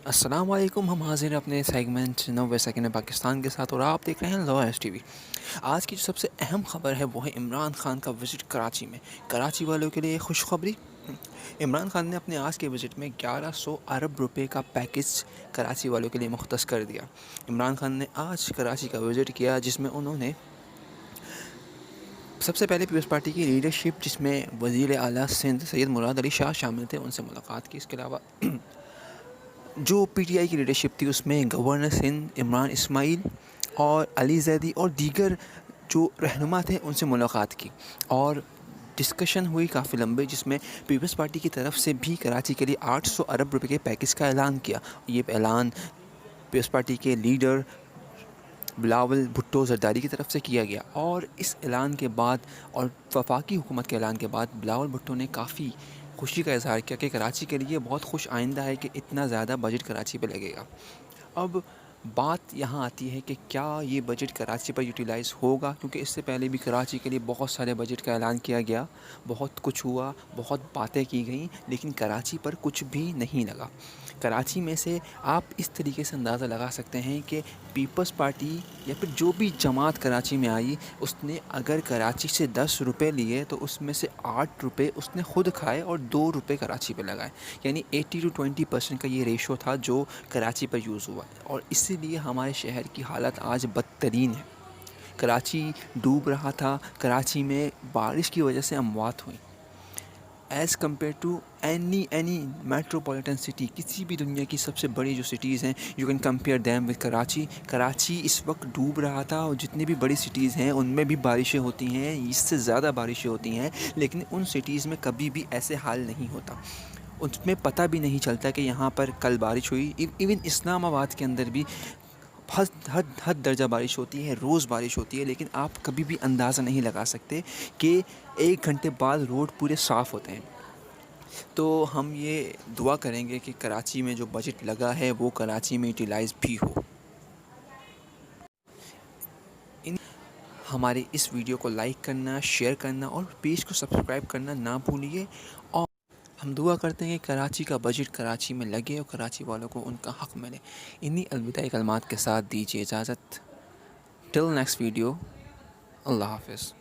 अस्सलाम वालेकुम। हम हाज़िर हैं अपने सेगमेंट 90 सेकंड में पाकिस्तान के साथ और आप देख रहे हैं लॉ टीवी। आज की जो सबसे अहम ख़बर है वो है इमरान खान का विज़िट कराची में। कराची वालों के लिए खुशखबरी। इमरान खान ने अपने आज के विज़िट में 1100 अरब रुपए का पैकेज कराची वालों के लिए मुख्तस कर दिया। इमरान खान ने आज कराची का विज़िट किया जिसमें उन्होंने सबसे पहले पीपल्स पार्टी की लीडरशिप जिसमें वज़ीर आला सिंध सैयद मुराद अली शाह शामिल थे, उनसे मुलाकात की। इसके अलावा जो पीटीआई की लीडरशिप थी उसमें गवर्नर सिंध इमरान इस्माइल और अली जैदी और दीगर जो रहनुमा थे उनसे मुलाकात की और डिस्कशन हुई काफ़ी लंबे, जिसमें पीपल्स पार्टी की तरफ से भी कराची के लिए 800 अरब रुपए के पैकेज का ऐलान किया। ये ऐलान पीपल्स पार्टी के लीडर बिलावल भुट्टो जरदारी की तरफ से किया गया और इस ऐलान के बाद और वफाकी हुकूमत के ऐलान के बाद बिलावल भुट्टो ने काफ़ी खुशी का इजहार किया कि कराची के लिए बहुत खुश आइंदा है कि इतना ज़्यादा बजट कराची पे लगेगा। अब बात यहाँ आती है कि क्या ये बजट कराची पर यूटिलाइज़ होगा, क्योंकि इससे पहले भी कराची के लिए बहुत सारे बजट का ऐलान किया गया, बहुत कुछ हुआ, बहुत बातें की गई, लेकिन कराची पर कुछ भी नहीं लगा। कराची में से आप इस तरीके से अंदाज़ा लगा सकते हैं कि पीपल्स पार्टी या फिर जो भी जमात कराची में आई, उसने अगर कराची से 10 रुपये लिए तो उसमें से 8 रुपये उसने ख़ुद खाए और 2 रुपये कराची पे लगाए। यानी 80 to 20% का ये रेशो था जो कराची पर यूज़ हुआ और इसीलिए हमारे शहर की हालत आज बदतरीन है। कराची डूब रहा था, कराची में बारिश की वजह से अमवात हुई। As compare to any metropolitan city, किसी भी दुनिया की सबसे बड़ी जो सिटीज़ हैं, you can compare them with Karachi. Karachi इस वक्त डूब रहा था और जितनी भी बड़ी सिटीज़ हैं उनमें भी बारिशें होती हैं, इससे ज़्यादा बारिशें होती हैं, लेकिन उन सिटीज़ में कभी भी ऐसे हाल नहीं होता। उसमें पता भी नहीं चलता कि यहाँ पर कल बारिश हुई। इवन इस्लामाबाद के अंदर भी हद दर्जा बारिश होती है, रोज़ बारिश होती है, लेकिन आप कभी भी अंदाज़ा नहीं लगा सकते कि 1 घंटे बाद रोड पूरे साफ़ होते हैं। तो हम ये दुआ करेंगे कि कराची में जो बजट लगा है वो कराची में यूटिलाइज़ भी हो। इन हमारे इस वीडियो को लाइक करना, शेयर करना और पेज को सब्सक्राइब करना ना भूलिए और हम दुआ करते हैं कि कराची का बजट कराची में लगे और कराची वालों को उनका हक़ मिले। इन्हीं अलविदाई कलमात के साथ दीजिए इजाज़त। टिल नेक्स्ट वीडियो, अल्लाह हाफ़िज़।